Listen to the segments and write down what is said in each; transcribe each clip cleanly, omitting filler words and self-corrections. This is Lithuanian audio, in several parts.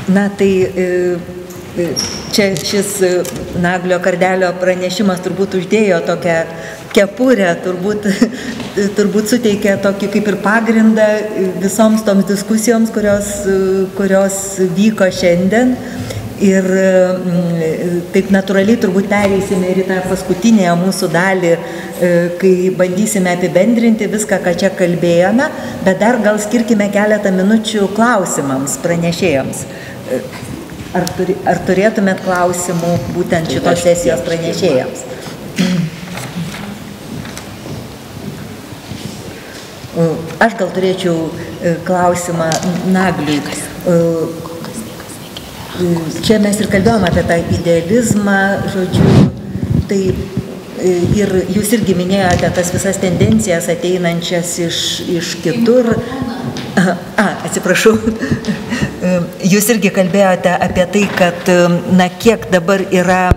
Na, tai čia šis Naglio Kardelio pranešimas turbūt uždėjo tokią kepurę, turbūt suteikė tokį kaip ir pagrindą visoms toms diskusijoms, kurios vyko šiandien. Ir taip natūraliai turbūt pereisime ir į tą paskutinę mūsų dalį, kai bandysime apibendrinti viską, ką čia kalbėjome, bet dar gal skirkime keletą minučių klausimams pranešėjams. Ar turėtumėt klausimų būtent šitos sesijos pranešėjams? Aš gal turėčiau klausimą Nagliui. Čia mes ir kalbėjome apie tą idealizmą, žodžiu, tai ir jūs irgi minėjote tas visas tendencijas ateinančias iš kitur. Atsiprašau. Jūs irgi kalbėjote apie tai, kad, na, kiek dabar yra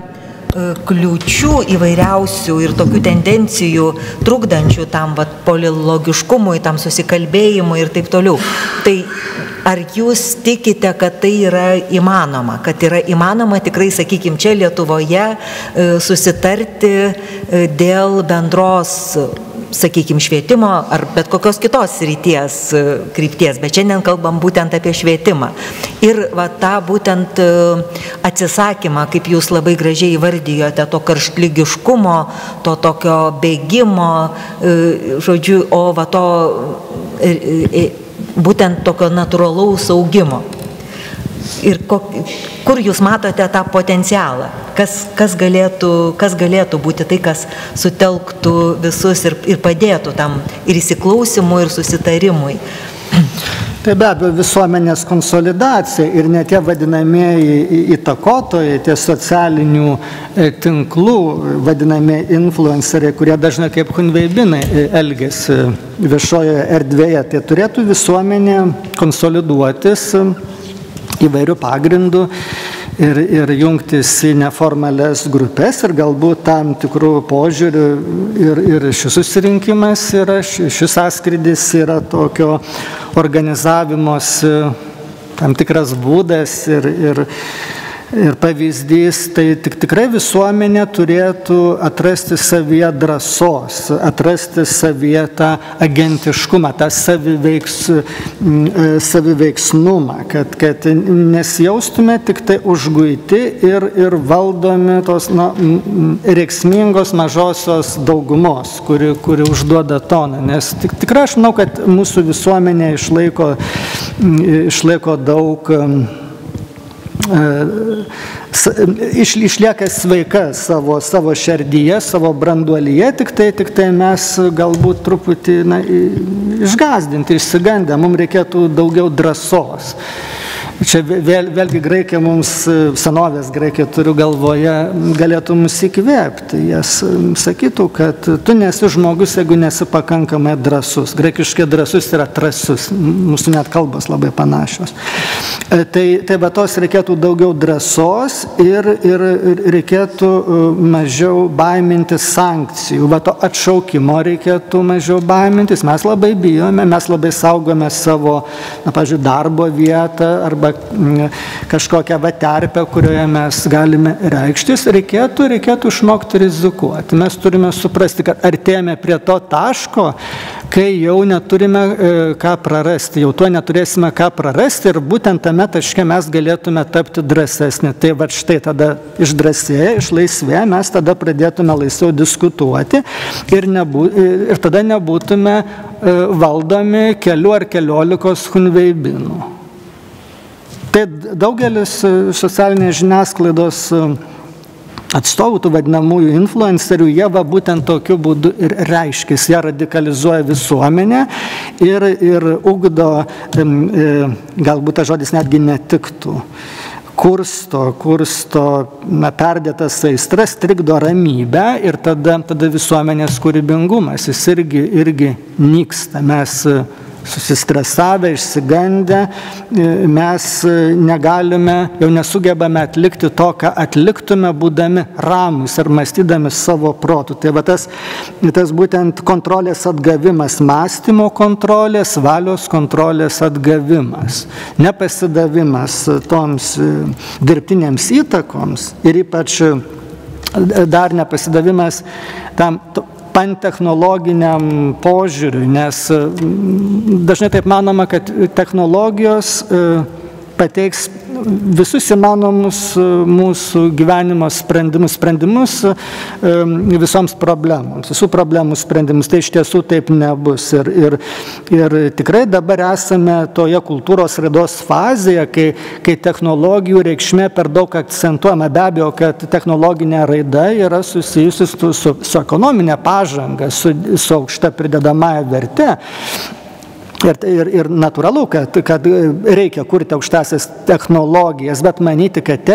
kliūčių įvairiausių ir tokių tendencijų trukdančių tam polilogiškumui, tam susikalbėjimui ir taip toliau. Tai ar jūs tikite, kad tai yra įmanoma? Kad yra įmanoma tikrai, sakykime, čia Lietuvoje susitarti dėl bendros, sakykime, švietimo ar bet kokios kitos krypties, bet šiandien kalbam būtent apie švietimą. Ir va tą būtent atsisakymą, kaip jūs labai gražiai įvardijote, to karštlygiškumo, to tokio bėgimo, žodžiu, o va to būtent tokio natūralaus augimo. Ir kur jūs matote tą potencialą? Kas galėtų būti tai, kas sutelktų visus ir padėtų tam ir įsiklausimui, ir susitarimui? Tai be abejo visuomenės konsolidacija ir ne tie vadinamieji įtakotojai, tie socialinių tinklų, vadinamieji influenceriai, kurie dažnai kaip hunveibinai elgiasi viešojoje erdvėje. Tai turėtų visuomenė konsoliduotis įvairių pagrindų ir jungtis į neformalias grupės ir galbūt tam tikrų požiūrių ir šis susirinkimas yra, šis sąskrydis yra tokio organizavimosi tam tikras būdas ir pavyzdys, tai tikrai visuomenė turėtų atrasti savyje drąsos, atrasti savyje tą agentiškumą, tą saviveiksnumą, kad nesijaustume tik tai užguiti ir valdomi tos reiksmingos mažosios daugumos, kuri užduoda toną. Nes tikrai aš manau, kad mūsų visuomenė išlaiko daug išlieka sveika savo širdyje, savo branduolyje, tik tai mes galbūt truputį išgąsdinti, išsigandę, mums reikėtų daugiau drąsos. Čia vėlgi Graikija mums, senovės Graikija turiu galvoje, galėtų mus įkvėpti. Jas sakytų, kad tu nesi žmogus, jeigu nesi pakankamai drąsus. Graikiškai drąsus yra trasus, mūsų net kalbos labai panašios. Tai va tos reikėtų daugiau drąsos ir reikėtų mažiau baimintis sankcijų. Va to atšaukimo reikėtų mažiau baimintis. Mes labai bijome, mes labai saugome savo, pavyzdžiui, darbo vietą arba kažkokią terpę, kurioje mes galime reikštis, reikėtų išmokti rizikuoti. Mes turime suprasti, kad artėjame prie to taško, kai jau neturime ką prarasti, jau tuo neturėsime ką prarasti ir būtent tame taške mes galėtume tapti drąsesni. Tai va štai tada išdrąsėję, išlaisvėję, mes tada pradėtume laisviau diskutuoti ir tada nebūtume valdomi kelių ar keliolikos hunveibinų. Tai daugelis socialinės žiniasklaidos atstovų, tų vadinamųjų influencerių, jie būtent tokiu būdu ir reiškėsi, jie radikalizuoja visuomenę ir ugdo, galbūt tas žodis netgi netiktų, kursto perdėtas aistras, trikdo ramybę ir tada visuomenės kūrybingumas, jis irgi nyksta. Mes susistresavę, išsigandę, mes negalime, jau nesugebame atlikti to, ką atliktume būdami ramūs ir mąstydami savo protų. Tai va tas būtent kontrolės atgavimas, mąstymo kontrolės, valios kontrolės atgavimas, nepasidavimas toms dirbtinėms įtakoms ir ypač dar nepasidavimas tam pantechnologiniam požiūriui, nes dažnai taip manoma, kad technologijos pateiks visus įmanomus mūsų gyvenimo sprendimus visoms problemoms, visų problemų sprendimus. Tai iš tiesų taip nebus. Ir tikrai dabar esame toje kultūros raidos fazėje, kai technologijų reikšmė per daug akcentuojama. Be abejo, kad technologinė raida yra susijusi su ekonominė pažanga, su aukšta pridedamąja verte. Ir natūralu, kad reikia kurti aukštasias technologijas, bet manyti, kad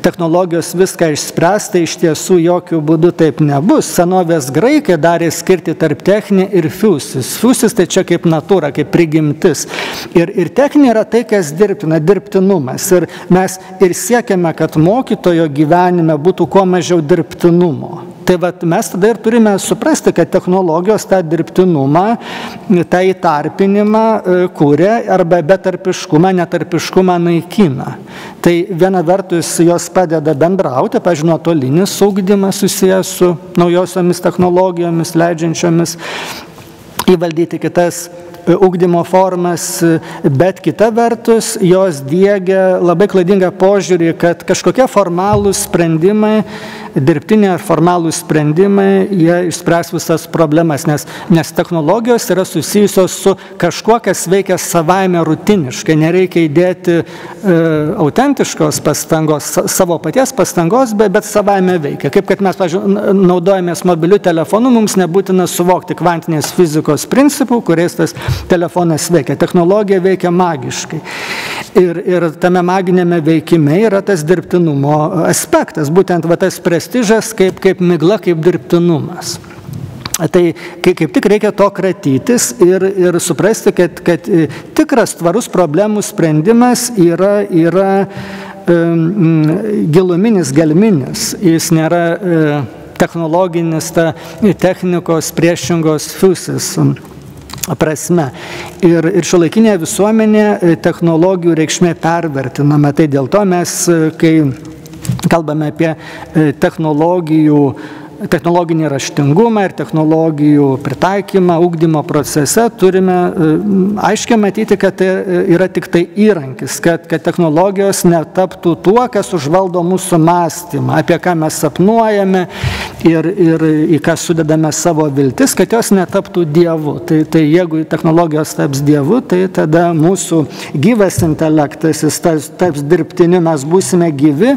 technologijos viską išspręs, tai iš tiesų jokių būdų taip nebus. Senovės graikai darė skirti tarp techninė ir fiusis. Fiusis tai čia kaip natūra, kaip prigimtis. Ir techninė yra tai, kas dirbtinumas. Ir mes ir siekiame, kad mokytojo gyvenime būtų kuo mažiau dirbtinumo. Tai mes tada ir turime suprasti, kad technologijos tą dirbtinumą, tą įtarpinimą kuria arba betarpiškumą, netarpiškumą naikina. Tai viena vertus jos padeda bendrauti, pavyzdžiui, nuotolinis ugdymas susijęs su naujosiomis technologijomis, leidžiančiomis įvaldyti kitas ugdymo formas, bet kita vertus jos diegia labai klaidingą požiūrį, kad kažkokie formalūs sprendimai, dirbtiniai ar formalūs sprendimai, jie išspręs visas problemas, nes technologijos yra susijusios su kažkuo, kas veikia savaime rutiniškai, nereikia įdėti autentiškos pastangos, savo paties pastangos, bet savaime veikia. Kaip kad mes, pavyzdžiui, naudojamės mobiliu telefonu, mums nebūtina suvokti kvantinės fizikos principų, kuriais tas telefonas veikia. Technologija veikia magiškai. Ir tame maginėme veikime yra tas dirbtinumo aspektas, būtent tas prestižas kaip migla, kaip dirbtinumas. Tai kaip tik reikia to kratytis ir suprasti, kad tikras tvarus problemų sprendimas yra giluminis, gelminis. Jis nėra technologinis, technikos priešingos fiusis prasme. Ir šiuolaikinėje visuomenėje technologijų reikšmė pervertinama. Tai dėl to mes, kai kalbame apie technologinį raštingumą ir technologijų pritaikymą ugdymo procese, turime aiškiai matyti, kad tai yra tik tai įrankis, kad technologijos netaptų tuo, kas užvaldo mūsų mąstymą, apie ką mes sapnuojame ir į ką sudedame savo viltis, kad jos netaptų dievu. Tai jeigu technologijos taps dievu, tai tada mūsų gyvas intelektas, jis taps dirbtiniu, mes būsime gyvi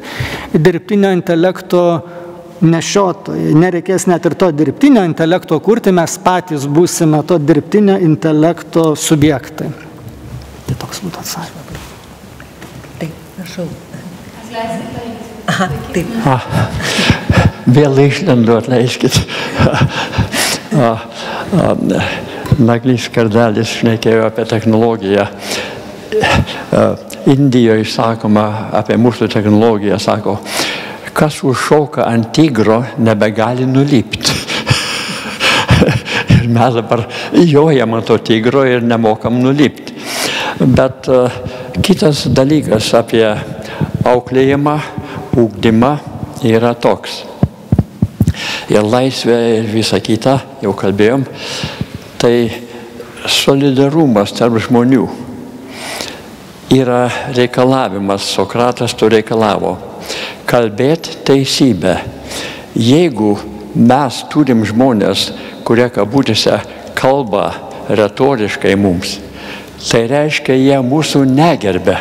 dirbtinio intelekto nešiotojai. Nereikės net ir to dirbtinio intelekto kurti, mes patys būsime to dirbtinio intelekto subjektai. Tai toks būtų atsakymas. Taip, prašau. Aha, taip. Vėl išlendu, atleiskit. Naglys Kardelis šnekėjo apie technologiją. Indijoje sakoma apie mūsų technologiją, sako, kas užšoka ant tigro, nebegali nulipti. Ir mes dabar jojam ant to tigro ir nemokam nulipti. Bet kitas dalykas apie auklėjimą, ugdymą yra toks. Ir laisvė ir visa kita, jau kalbėjom, tai solidarumas tarp žmonių yra reikalavimas, Sokratas to reikalavo. Kalbėti teisybę. Jeigu mes turim žmonės, kurie kabutėse kalba retoriškai mums, tai reiškia, jie mūsų negerbė.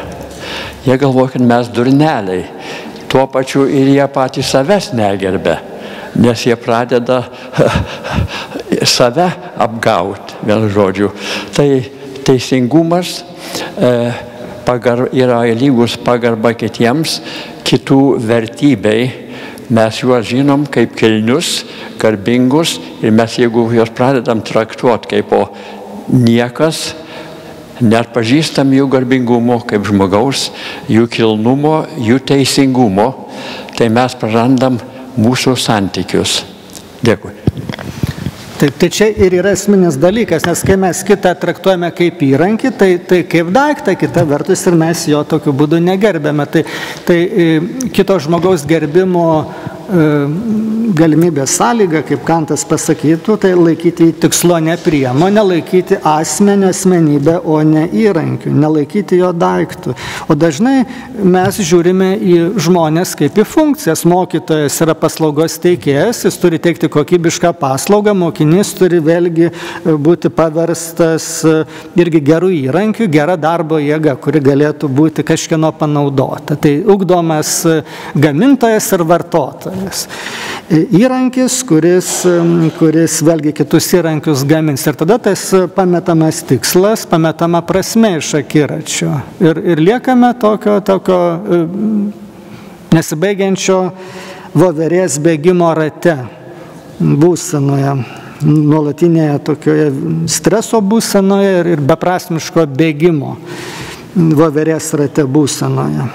Jie galvoja, kad mes durneliai. Tuo pačiu ir jie patys savęs negerbė, nes jie pradeda save apgauti, vienu žodžiu. Tai teisingumas yra lygus pagarba kitiems, kitų vertybei, mes juos žinom kaip kilnius, garbingus ir mes jeigu juos pradedam traktuoti kaip niekas neatpažįstam jų garbingumo kaip žmogaus, jų kilnumo, jų teisingumo, tai mes prarandam mūsų santykius. Dėkui. Taip, tai čia ir yra esminis dalykas, nes kai mes kitą traktuojame kaip įrankį, tai kaip daiktą, kita vertus ir mes jo tokiu būdu negerbėme. Tai kito žmogaus gerbimo galimybės sąlyga, kaip Kantas pasakytų, tai laikyti tikslo ne priemonę, laikyti asmenio asmenybę, o ne įrankių, nelaikyti jo daiktų. O dažnai mes žiūrime į žmonės kaip į funkcijas. Mokytojas yra paslaugos teikėjas, jis turi teikti kokybišką paslaugą, mokinys turi vėlgi būti paverstas irgi gerų įrankių, gera darbo jėga, kuri galėtų būti kažkieno panaudota. Tai ugdomas gamintojas ir vartotojas. Įrankis, kuris vėlgi kitus įrankius gamins. Ir tada tas pametamas tikslas, pametama prasme iš akiračio. Ir liekame tokio nesibaigiančio voverės bėgimo rate būsenoje, nuolatinėje tokioje streso būsenoje ir beprasmiško bėgimo voverės rate būsenoje.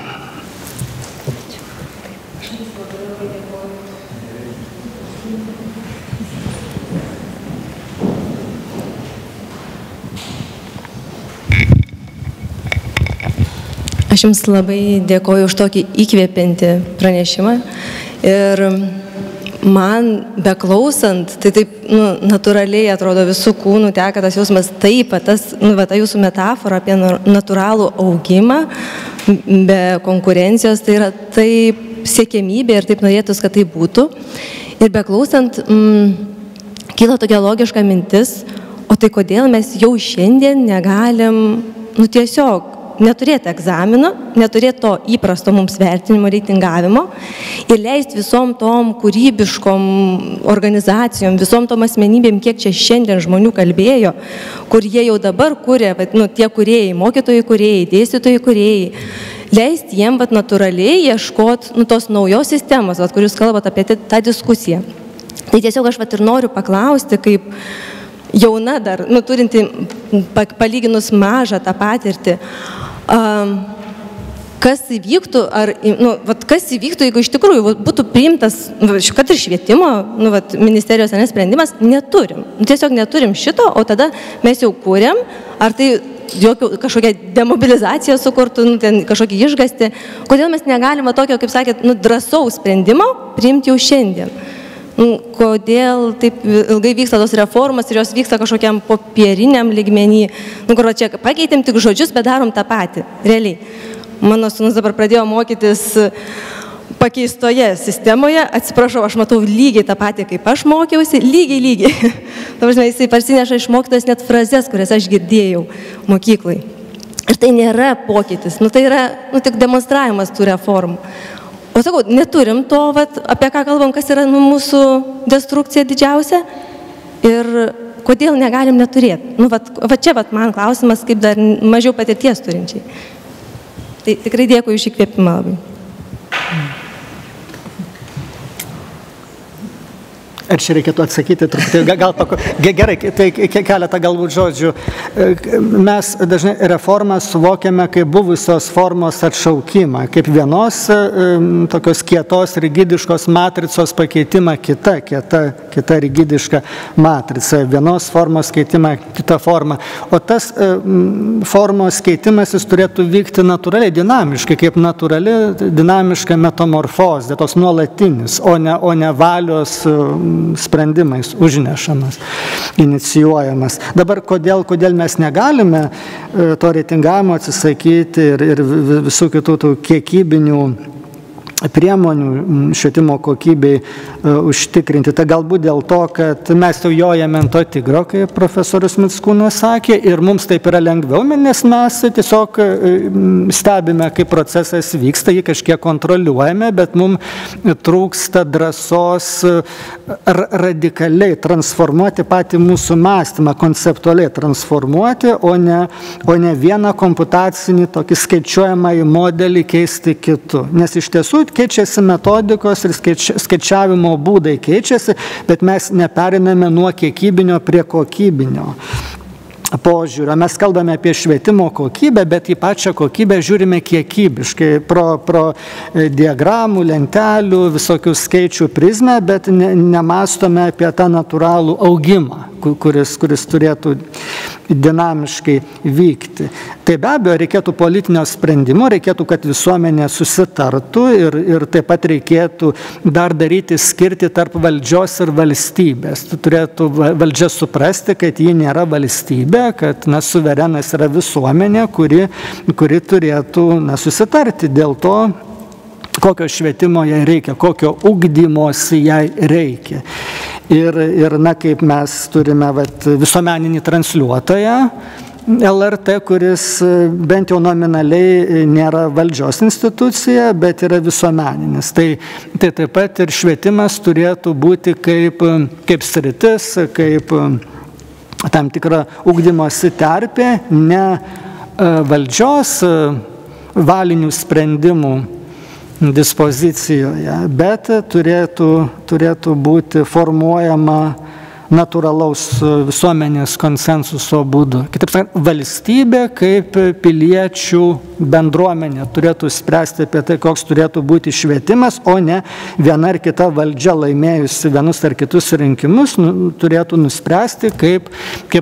Aš Jums labai dėkoju už tokį įkvėpintį pranešimą ir man beklausant, tai taip natūraliai atrodo visų kūnų teka tas jausmas taip, ta jūsų metafora apie natūralų augimą be konkurencijos, tai yra taip siekiamybė ir taip norėtus, kad tai būtų. Ir beklausant, kyla tokia logiška mintis, o tai kodėl mes jau šiandien negalim, tiesiog neturėti egzamino, neturėti to įprasto mums vertinimo, reitingavimo ir leisti visom tom kūrybiškom organizacijom, visom tom asmenybėm, kiek čia šiandien žmonių kalbėjo, kur jie jau dabar kuria, tie kūrėjai, mokytojai kūrėjai, dėstytojai kūrėjai, leisti jiem natūraliai ieškoti tos naujos sistemos, kur jūs kalbate apie tą diskusiją. Tai tiesiog aš ir noriu paklausti, kaip jauna dar, turinti palyginus mažą tą patirtį, kas įvyktų, jeigu iš tikrųjų būtų priimtas, kad ir švietimo ministerijos sprendimas, neturim. Tiesiog neturim šito, o tada mes jau kūrėm, ar tai kažkokia demobilizacija sukurtų, kažkokį išgąstį. Kodėl mes negalime tokio, kaip sakėt, drąsaus sprendimo priimti jau šiandien? Kodėl taip ilgai vyksta tos reformas ir jos vyksta kažkokiam popieriniam lygmenį, kur čia pakeitėm tik žodžius, bet darom tą patį, realiai. Mano sūnus dabar pradėjo mokytis pakeistoje sistemoje, atsiprašau, aš matau lygiai tą patį, kaip aš mokiausi, lygiai. Jisai parsineša išmoktas net frazes, kurias aš girdėjau mokyklai. Ir tai nėra pokytis, tai yra tik demonstravimas tų reformų. O sakau, neturim to, apie ką kalbam, kas yra mūsų destrukcija didžiausia ir kodėl negalim neturėti. Čia man klausimas, kaip dar mažiau patirties turinčiai. Tai tikrai dėkui už įkvėpimą labai. Ar čia reikėtų atsakyti truputį? Gerai, tai keletą galbūt žodžių. Mes dažnai reformą suvokiame kaip buvusios formos atšaukimą, kaip vienos tokios kietos, rigidiškos matricos pakeitimą kita rigidiška matrica. Vienos formos keitimą kitą formą. O tas formos keitimas jis turėtų vykti natūraliai, dinamiškai, kaip natūrali, dinamiška metamorfozė, toks nuolatinis, o ne valios sprendimais užnešamas, inicijuojamas. Dabar kodėl mes negalime to reitingavimo atsisakyti ir visų kitų tų kiekybinių priemonių švietimo kokybei užtikrinti. Tai galbūt dėl to, kad mes jau jojame ant to tigro, kaip profesorius Mickūnas sakė, ir mums taip yra lengviau, nes mes tiesiog stebime, kaip procesas vyksta, jį kažkiek kontroliuojame, bet mums trūksta drąsos radikaliai transformuoti patį mūsų mąstymą, konceptualiai transformuoti, o ne vieną komputacinį tokį skaičiuojamąjį modelį keisti kitu. Nes iš tiesų keičiasi metodikos ir skaičiavimo būdai keičiasi, bet mes neperiname nuo kiekybinio prie kokybinio požiūrio. Mes kalbame apie švietimo kokybę, bet į pačią kokybę žiūrime kiekybiškai, pro diagramų, lentelių, visokių skaičių prizmę, bet nemastome apie tą natūralų augimą, kuris turėtų dinamiškai vykti. Tai be abejo, reikėtų politinio sprendimo, reikėtų, kad visuomenė susitartų ir taip pat reikėtų dar daryti skirti tarp valdžios ir valstybės. Turėtų valdžia suprasti, kad ji nėra valstybė, kad suverenas yra visuomenė, kuri turėtų susitarti dėl to, kokio švietimo jai reikia, kokio ugdymosi jai reikia. Ir kaip mes turime visuomeninį transliuotoją LRT, kuris bent jau nominaliai nėra valdžios institucija, bet yra visuomeninis. Tai taip pat ir švietimas turėtų būti kaip sritis, kaip tam tikra ugdymosi terpė, ne valdžios valinių sprendimų dispozicijoje, bet turėtų būti formuojama natūralaus visuomenės konsensuso būdu. Kitaip sakant, valstybė kaip piliečių bendruomenė turėtų spręsti apie tai, koks turėtų būti švietimas, o ne viena ar kita valdžia laimėjusi vienus ar kitus rinkimus turėtų nuspręsti, kaip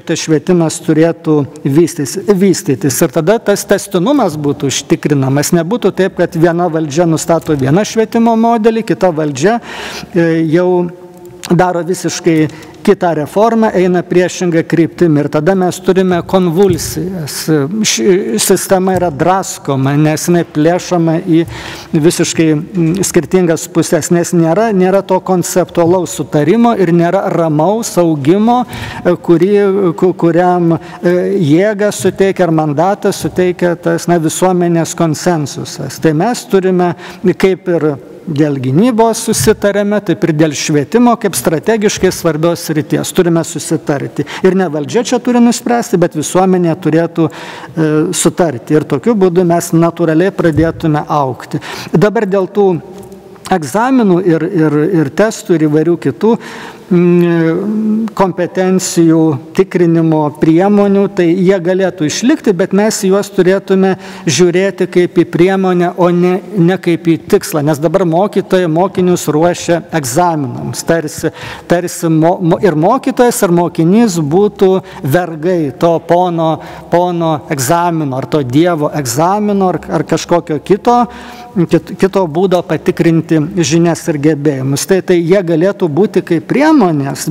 tas švietimas turėtų vystytis. Ir tada tas tęstinumas būtų užtikrinamas. Nebūtų taip, kad viena valdžia nustato vieną švietimo modelį, kita valdžia jau daro visiškai kitą reformą, eina priešingą kryptimį ir tada mes turime konvulsijas. Sistema yra draskoma, nes jinai plėšoma į visiškai skirtingas pusės, nes nėra to konceptualaus sutarimo ir nėra ramaus augimo, kuriam jėgą suteikia ar mandatą suteikia tas visuomenės konsensusas. Tai mes turime kaip ir dėl gynybos susitarėme, taip ir dėl švietimo kaip strategiškai svarbios srities turime susitarti. Ir ne valdžia čia turi nuspręsti, bet visuomenė turėtų sutarti. Ir tokiu būdu mes natūraliai pradėtume augti. Dabar dėl tų egzaminų ir testų ir įvairių kitų kompetencijų tikrinimo priemonių, tai jie galėtų išlikti, bet mes juos turėtume žiūrėti kaip į priemonę, o ne kaip į tikslą, nes dabar mokytojai mokinius ruošia egzaminams. Tarsi ir mokytojas, ir mokinys būtų vergai to pono egzamino, ar to Dievo egzamino, ar kažkokio kito būdo patikrinti žinias ir gebėjimus. Tai jie galėtų būti kaip priemonės,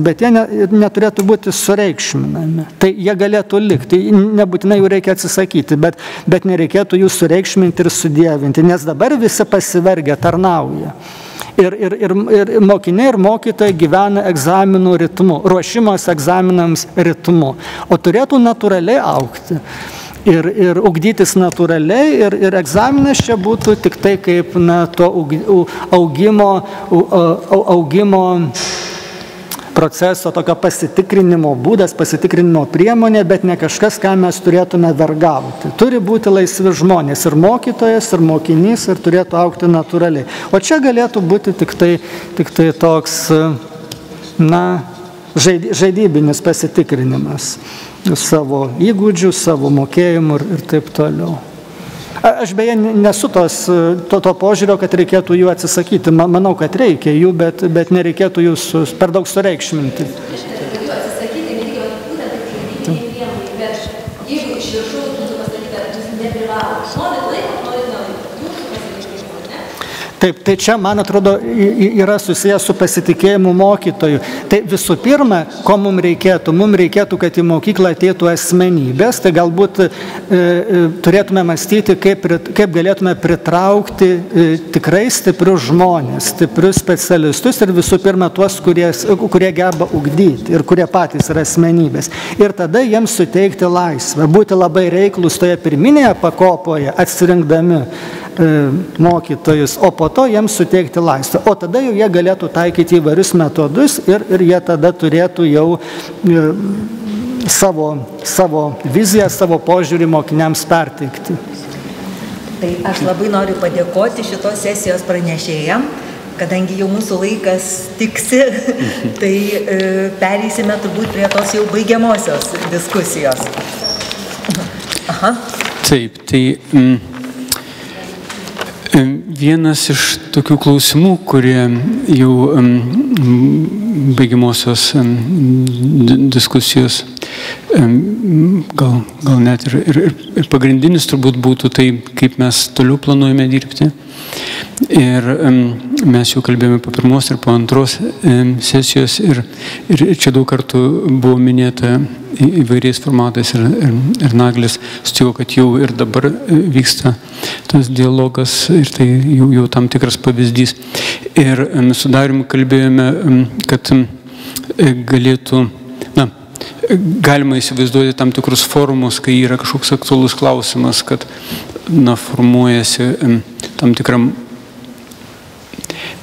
bet jie neturėtų būti sureikšminami. Tai jie galėtų likti, nebūtinai jų reikia atsisakyti, bet nereikėtų jų sureikšminti ir sudievinti, nes dabar visi pasivergia, tarnauja. Ir mokiniai ir mokytojai gyvena egzaminų ritmu, ruošimos egzaminams ritmu, o turėtų natūraliai augti. Ir ugdytis natūraliai ir egzaminas čia būtų tik tai kaip to augimo proceso, tokio pasitikrinimo būdas, pasitikrinimo priemonė, bet ne kažkas, ką mes turėtume vergauti. Turi būti laisvi žmonės, ir mokytojas, ir mokinys, ir turėtų augti natūraliai. O čia galėtų būti tik tai toks, žaidybinis pasitikrinimas savo įgūdžių, savo mokėjimų ir taip toliau. Aš beje nesu to požiūrio, kad reikėtų jų atsisakyti. Manau, kad reikia jų, bet nereikėtų jų per daug sureikšminti. Atsisakyti nereikia būtent taip žaidybiniai priemonai, bet jeigu iš viršaus būtų pasakyta, jūs neprivalo, norit laiko, norit nelaiko, jūsų pasirinkimo, ne? Taip, tai čia, man atrodo, yra susijęs su pasitikėjimu mokytoju. Tai visų pirma, ko mums reikėtų? Mums reikėtų, kad į mokyklą ateitų asmenybės, tai galbūt turėtume mąstyti, kaip galėtume pritraukti tikrai stiprius žmonės, stiprius specialistus ir visų pirma tuos, kurie geba ugdyti ir kurie patys yra asmenybės. Ir tada jiems suteikti laisvę, būti labai reiklus toje pirminėje pakopoje, atsirinkdami mokytojus, o po to jiems suteikti laisvę. O tada jau jie galėtų taikyti įvairius metodus ir jie tada turėtų jau savo viziją, savo požiūrį mokiniams perteikti. Tai aš labai noriu padėkoti šitos sesijos pranešėjam, kadangi jau mūsų laikas tiksi, tai pereisime turbūt prie tos jau baigiamosios diskusijos. Aha. Taip, tai vienas iš tokių klausimų, kurie jau baigiamosios diskusijos, gal net ir pagrindinis turbūt būtų tai, kaip mes toliau planuojame dirbti. Ir mes jau kalbėjome po pirmos ir po antros sesijos ir čia daug kartų buvo minėta įvairiais formatais ir Naglis sutiko, kad jau ir dabar vyksta tas dialogas ir tai jau tam tikras pavyzdys. Ir su Dariumi kalbėjome, kad galėtų, galima įsivaizduoti tam tikrus forumus, kai yra kažkoks aktualus klausimas, kad formuojasi tam tikram,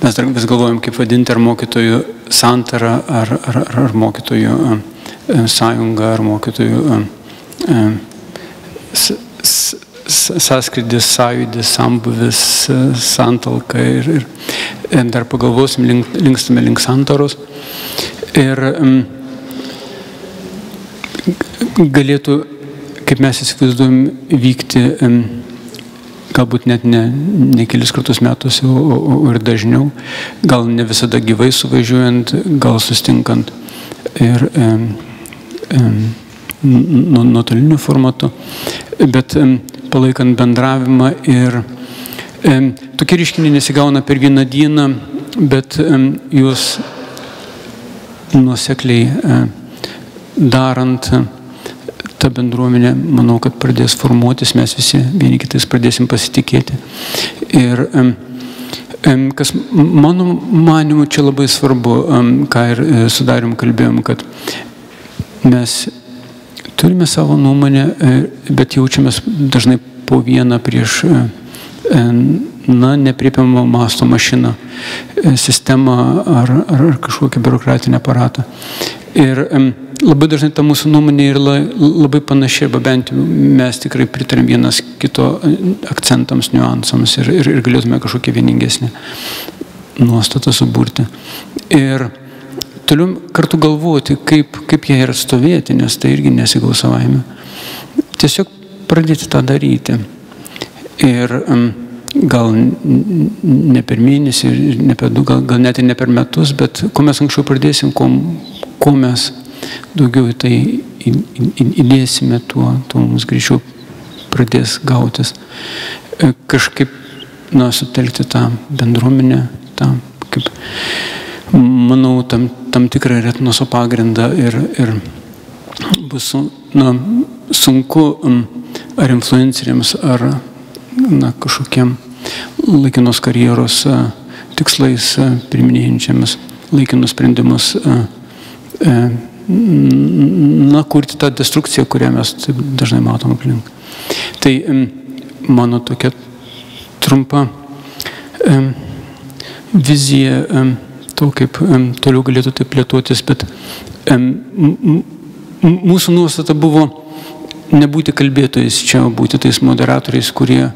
mes dar vis galvojam, kaip vadinti, ar mokytojų santara, ar mokytojų sąjunga, ar mokytojų sąskrydis, sąjūdis, sambuvis, santalka ir dar pagalvosim, linkstame link santaros. Ir galėtų, kaip mes įsivaizduojam, vykti galbūt net ne kelis kartus metus, o ir dažniau, gal ne visada gyvai suvažiuojant, gal sustinkant ir nuotoliniu formatu, bet palaikant bendravimą ir tokie reiškiniai nesigauna per vieną dieną, bet juos nuosekliai darant, ta bendruomenė, manau, kad pradės formuotis, mes visi vieni kitais pradėsim pasitikėti. Ir kas mano manimu čia labai svarbu, ką ir su Dariumi kalbėjom, kad mes turime savo nuomonę, bet jaučiamės dažnai po vieną prieš nepriepiamą masto mašiną, sistemą ar kažkokią biurokratinę aparatą. Ir labai dažnai ta mūsų nuomonė yra labai panaši, bent mes tikrai pritarėm vienas kito akcentams, niuansams ir galėtume kažkokią vieningesnę nuostatą suburti. Ir toliau kartu galvoti, kaip jie yra atstovėti, nes tai irgi nesigaus savaime. Tiesiog pradėti tą daryti. Ir gal ne per mėnesį, ne per du, gal net ir ne per metus, bet kuo mes anksčiau pradėsim, kuo mes daugiau į tai įdėsime, tuo mums greičiau pradės gautis. Kažkaip, sutelkti tą bendruomenę, kaip, manau, tam tikrą etnoso pagrindą ir bus sunku ar influenceriams, ar kažkokiem laikinos karjeros tikslais priiminėjančiamis laikinus sprendimus kurti tą destrukciją, kurią mes taip dažnai matom aplink. Tai mano tokia trumpa vizija to, kaip toliau galėtų taip plėtotis, bet mūsų nuostata buvo nebūti kalbėtojais čia, būti tais moderatoriais, kurie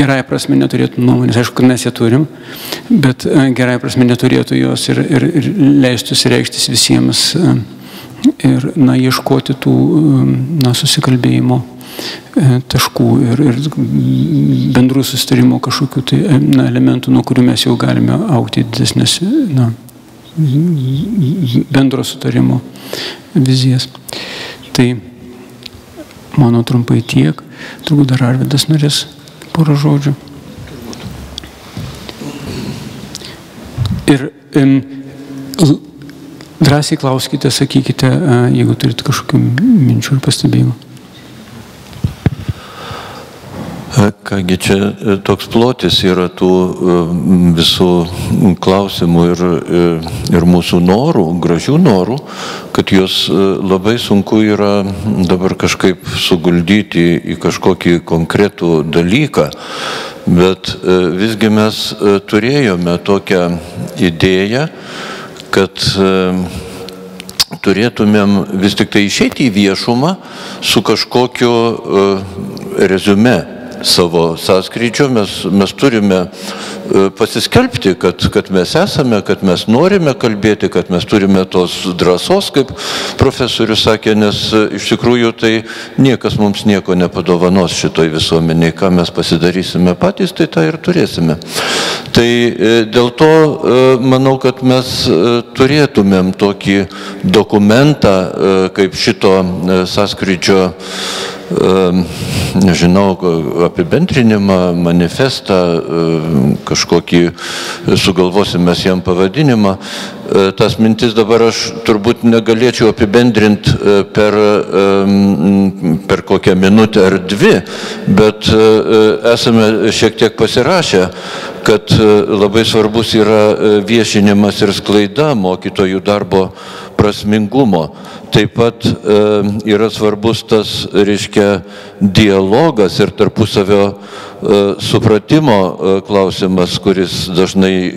gerąją prasme neturėtų nuomonės. Aišku, kad mes ją turim, bet gerąją prasme neturėtų jos ir leistų reikštis visiems ir ieškoti tų susikalbėjimo taškų ir bendrų susitarimo kažkokių tai elementų, nuo kurių mes jau galime augti didesnės bendro sutarimo vizijas. Tai mano trumpai tiek. Turbūt dar Arvydas norės porą žodžių. Ir drąsiai klauskite, sakykite, jeigu turite kažkokių minčių ir pastebėjimų. Kągi, čia toks plotis yra tų visų klausimų ir mūsų norų, gražių norų, kad juos labai sunku yra dabar kažkaip suguldyti į kažkokį konkretų dalyką, bet visgi mes turėjome tokią idėją, kad turėtumėm vis tik tai išeiti į viešumą su kažkokiu reziume savo sąskrydžio, mes turime pasiskelbti, kad mes esame, kad mes norime kalbėti, kad mes turime tos drąsos, kaip profesorius sakė, nes iš tikrųjų tai niekas mums nieko nepadovanos šitoj visuomeniai, ką mes pasidarysime patys, tai tą ir turėsime. Tai dėl to manau, kad mes turėtumėm tokį dokumentą, kaip šito sąskrydžio, nežinau, apibendrinimą, manifestą, kažkokį sugalvosim mes jam pavadinimą. Tas mintis dabar aš turbūt negalėčiau apibendrinti per kokią minutę ar dvi, bet esame šiek tiek pasirašę, kad labai svarbus yra viešinimas ir sklaida mokytojų darbo prasmingumo. Taip pat yra svarbus tas, reiškia, dialogas ir tarpusavio supratimo klausimas, kuris dažnai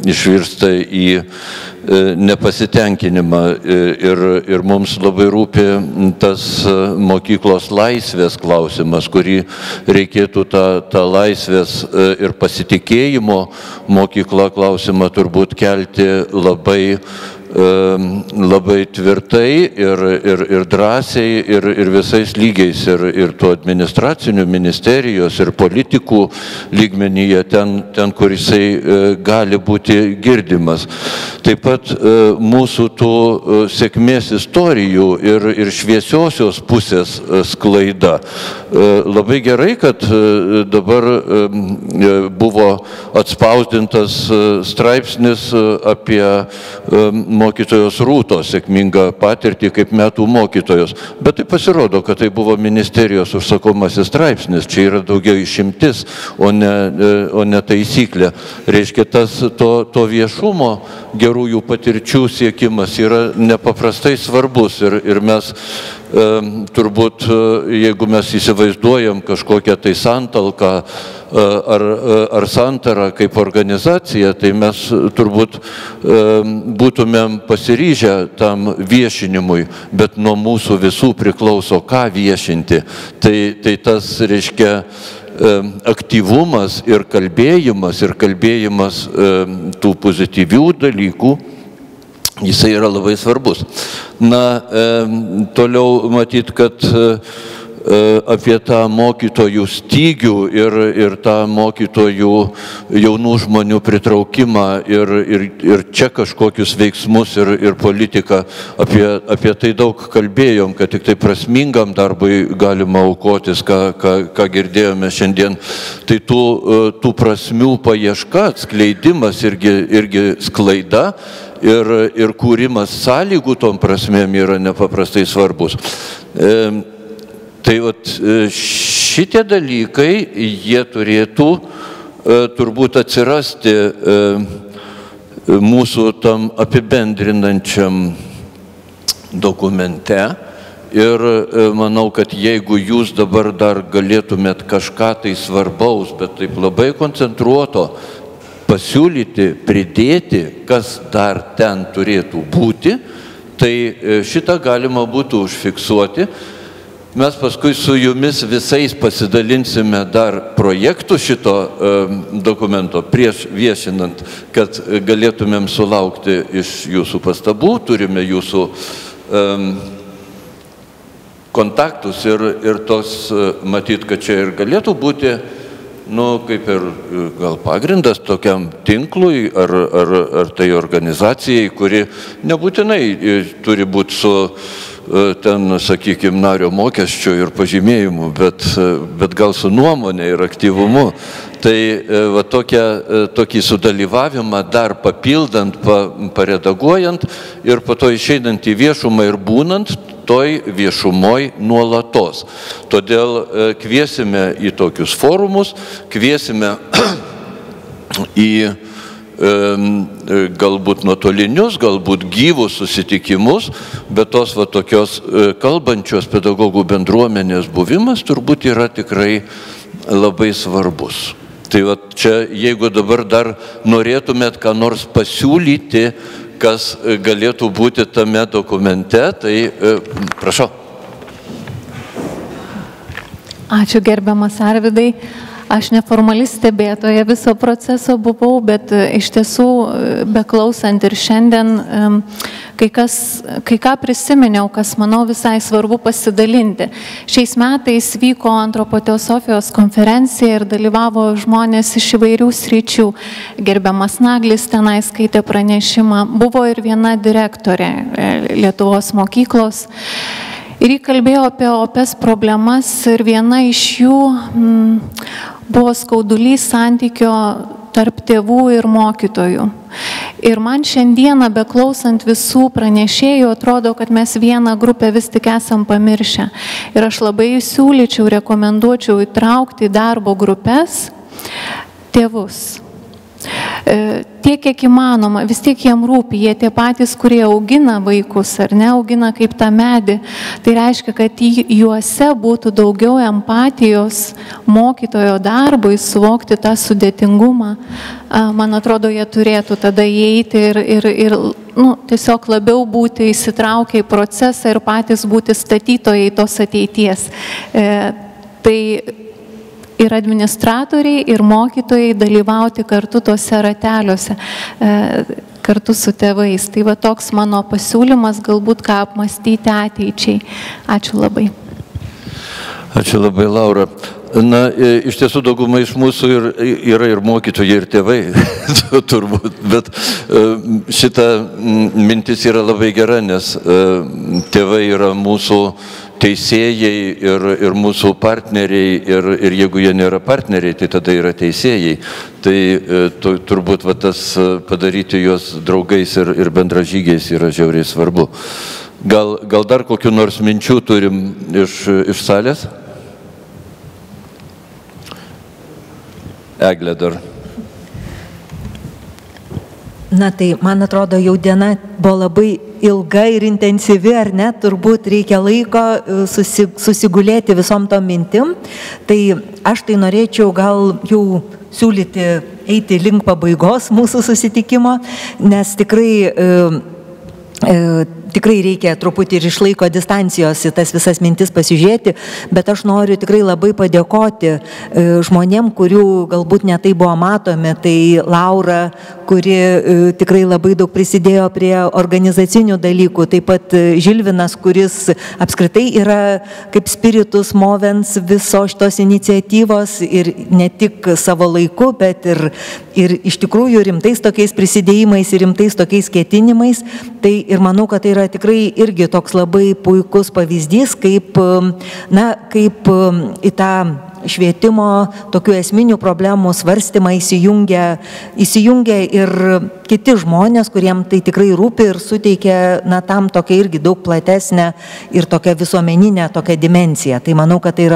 išvirsta į nepasitenkinimą ir mums labai rūpi tas mokyklos laisvės klausimas, kurį reikėtų tą laisvės ir pasitikėjimo mokykla klausimą turbūt kelti labai tvirtai ir drąsiai ir visais lygiais ir tų administracinių ministerijos ir politikų lygmenyje ten, kur jisai gali būti girdimas. Taip pat mūsų tų sėkmės istorijų ir šviesiosios pusės sklaida. Labai gerai, kad dabar buvo atspausdintas straipsnis apie mokytojos Rūtos sėkmingą patirtį kaip metų mokytojos. Bet tai pasirodo, kad tai buvo ministerijos užsakomasis straipsnis. Čia yra daugiau išimtis, o ne taisyklė. Reiškia, to viešumo gerųjų patirčių siekimas yra nepaprastai svarbus. Ir mes turbūt, jeigu mes įsivaizduojam kažkokią tai santalką ar santarą kaip organizaciją, tai mes turbūt būtumėm pasiryžę tam viešinimui, bet nuo mūsų visų priklauso, ką viešinti. Tai tas, reiškia, aktyvumas ir kalbėjimas tų pozityvių dalykų, jisai yra labai svarbus. Na, toliau matyt, kad apie tą mokytojų stygių ir tą mokytojų jaunų žmonių pritraukimą ir čia kažkokius veiksmus ir politiką. Apie tai daug kalbėjom, kad tik tai prasmingam darbui galima aukotis, ką girdėjome šiandien. Tai tų prasmių paieška, atskleidimas irgi sklaida ir kūrimas sąlygų tom prasmėm yra nepaprastai svarbus. Tai šitie dalykai, jie turėtų turbūt atsirasti mūsų tam apibendrinančiam dokumente. Ir manau, kad jeigu jūs dabar dar galėtumėt kažką tai svarbaus, bet taip labai koncentruoto pasiūlyti, pridėti, kas dar ten turėtų būti, tai šitą galima būtų užfiksuoti. Mes paskui su jumis visais pasidalinsime dar projektų šito dokumento prieš viešinant, kad galėtumėm sulaukti iš jūsų pastabų, turime jūsų kontaktus ir tos matyt, kad čia ir galėtų būti, kaip ir gal pagrindas tokiam tinklui ar tai organizacijai, kuri nebūtinai turi būti su ten, sakykime, nario mokesčių ir pažymėjimų, bet gal su nuomonė ir aktyvumu. Tai tokį sudalyvavimą dar papildant, paredaguojant ir po to išeinant į viešumą ir būnant toj viešumoj nuolatos. Todėl kviesime į tokius forumus, kviesime į galbūt nuotolinius, galbūt gyvus susitikimus, bet tos tokios kalbančios pedagogų bendruomenės buvimas turbūt yra tikrai labai svarbus. Tai čia, jeigu dabar dar norėtumėt ką nors pasiūlyti, kas galėtų būti tame dokumente, tai prašau. Ačiū gerbiamas Arvydai. Aš neformali stebėtoja viso proceso buvau, bet iš tiesų, beklausant ir šiandien, kai ką prisiminiau, kas manau visai svarbu pasidalinti. Šiais metais vyko antropoteosofijos konferencija ir dalyvavo žmonės iš įvairių sričių. Gerbiamas Naglis tenai skaitė pranešimą. Buvo ir viena direktorė Lietuvos mokyklos. Ir jį kalbėjo apie opes problemas ir viena iš jų buvo skaudulys santykio tarp tėvų ir mokytojų. Ir man šiandieną, beklausant visų pranešėjų, atrodo, kad mes vieną grupę vis tik esam pamiršę. Ir aš labai siūlyčiau, rekomenduočiau įtraukti į darbo grupės tėvus. Tiek, kiek įmanoma, vis tiek jiem rūpi, jie tie patys, kurie augina vaikus, ar ne, augina kaip tą medį. Tai reiškia, kad juose būtų daugiau empatijos mokytojo darbui, suvokti tą sudėtingumą. Man atrodo, jie turėtų tada įeiti ir tiesiog labiau būti įsitraukę į procesą ir patys būti statytojai tos ateities. Tai ir administratoriai, ir mokytojai dalyvauti kartu tose rateliuose, kartu su tėvais. Tai va toks mano pasiūlymas, galbūt ką apmastyti ateičiai. Ačiū labai. Ačiū labai, Laura. Na, iš tiesų dauguma iš mūsų yra ir mokytojai, ir tėvai, turbūt, bet šita mintis yra labai gera, nes tėvai yra mūsų teisėjai ir mūsų partneriai, ir jeigu jie nėra partneriai, tai tada yra teisėjai. Tai turbūt tas padaryti juos draugais ir bendražygiais yra žiauriai svarbu. Gal dar kokių nors minčių turim iš salės? Eglė dar. Na tai, man atrodo, jau diena buvo labai ilga ir intensyvi, ar ne, turbūt reikia laiko susigulėti visom tom mintim. Tai aš tai norėčiau gal jau siūlyti eiti link pabaigos mūsų susitikimo, nes tikrai reikia truputį ir išlaiko distancijos į tas visas mintis pasižiūrėti, bet aš noriu tikrai labai padėkoti žmonėm, kurių galbūt netai buvo matomi. Tai Laura, kuri tikrai labai daug prisidėjo prie organizacinių dalykų, taip pat Žilvinas, kuris apskritai yra kaip spiritus movens viso šitos iniciatyvos ir ne tik savo laiku, bet ir iš tikrųjų rimtais tokiais prisidėjimais ir rimtais tokiais ketinimais. Tai ir manau, kad tai yra tikrai irgi toks labai puikus pavyzdys, kaip į tą švietimo tokių esminių problemų svarstymą įsijungia ir kiti žmonės, kuriem tai tikrai rūpi ir suteikia tam tokia irgi daug platesnę ir tokią visuomeninę tokią dimensiją. Tai manau, kad tai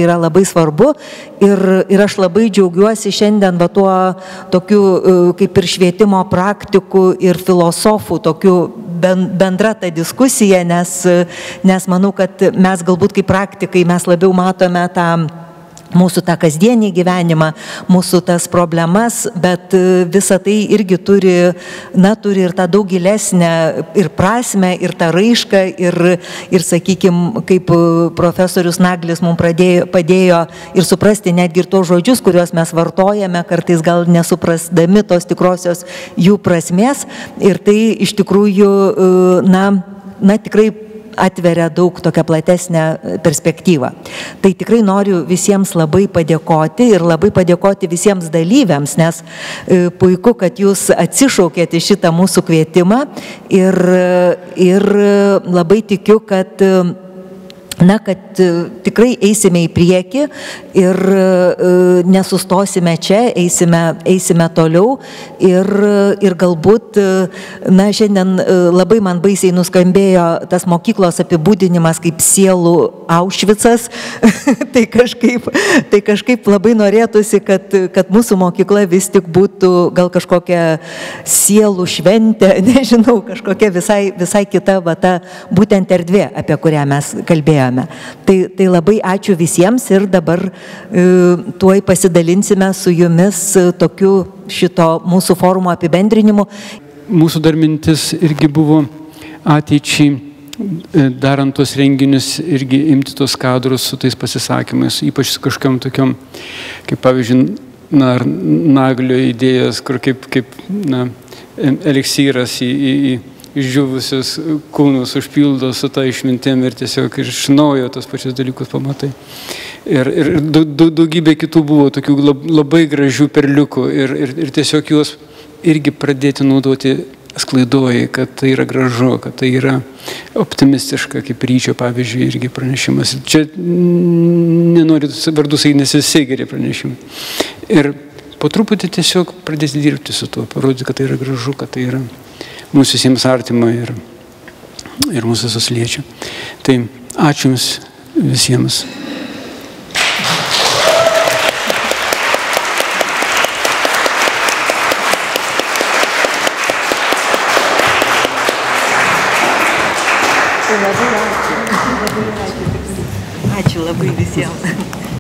yra labai svarbu ir aš labai džiaugiuosi šiandien tuo tokiu kaip ir švietimo praktikų ir filosofų tokiu bendra ta diskusija, nes manau, kad mes galbūt kaip praktikai mes labiau matome mūsų tą kasdienį gyvenimą, mūsų tas problemas, bet visa tai irgi turi ir tą daug gilesnę ir prasmę, ir tą raišką, ir sakykime, kaip profesorius Naglis mums padėjo ir suprasti netgi ir tos žodžius, kuriuos mes vartojame, kartais gal nesuprasdami tos tikrosios jų prasmės. Ir tai iš tikrųjų, tikrai atveria daug tokią platesnę perspektyvą. Tai tikrai noriu visiems labai padėkoti ir labai padėkoti visiems dalyviams, nes puiku, kad jūs atsišaukėte šitą mūsų kvietimą ir labai tikiu, kad tikrai eisime į priekį ir nesustosime čia, eisime toliau ir galbūt, šiandien labai man baisiai nuskambėjo tas mokyklos apibūdinimas kaip sielų Aušvicas, tai kažkaip labai norėtųsi, kad mūsų mokykla vis tik būtų gal kažkokia sielų šventė, nežinau, kažkokia visai kita būtent erdvė, apie kurią mes kalbėjome. Tai labai ačiū visiems ir dabar tuoj pasidalinsime su jumis tokiu šito mūsų forumo apibendrinimu. Mūsų dar mintis irgi buvo ateičiai darant tos renginius irgi imti tos kadrus su tais pasisakymais, ypač su kažkokiam tokiom, kaip pavyzdžiui, Naglio idėjos, kur kaip eliksyras į išdžiūvusius kūnus užpildo su tą išmintim ir tiesiog iš naujo tos pačius dalykus pamatai. Ir daugybė kitų buvo tokių labai gražių perliukų ir tiesiog juos irgi pradėti naudoti sklaidoji, kad tai yra gražu, kad tai yra optimistiška, kaip ryčio, pavyzdžiui, irgi pranešimas. Čia nenoriu vardus, nes visi geri pranešimai. Ir po truputį tiesiog pradėti dirbti su tuo, parodyti, kad tai yra gražu, kad tai yra mūsų visiems artima ir mūsų visus liečia. Tai ačiū Jums visiems. Ačiū labai visiems.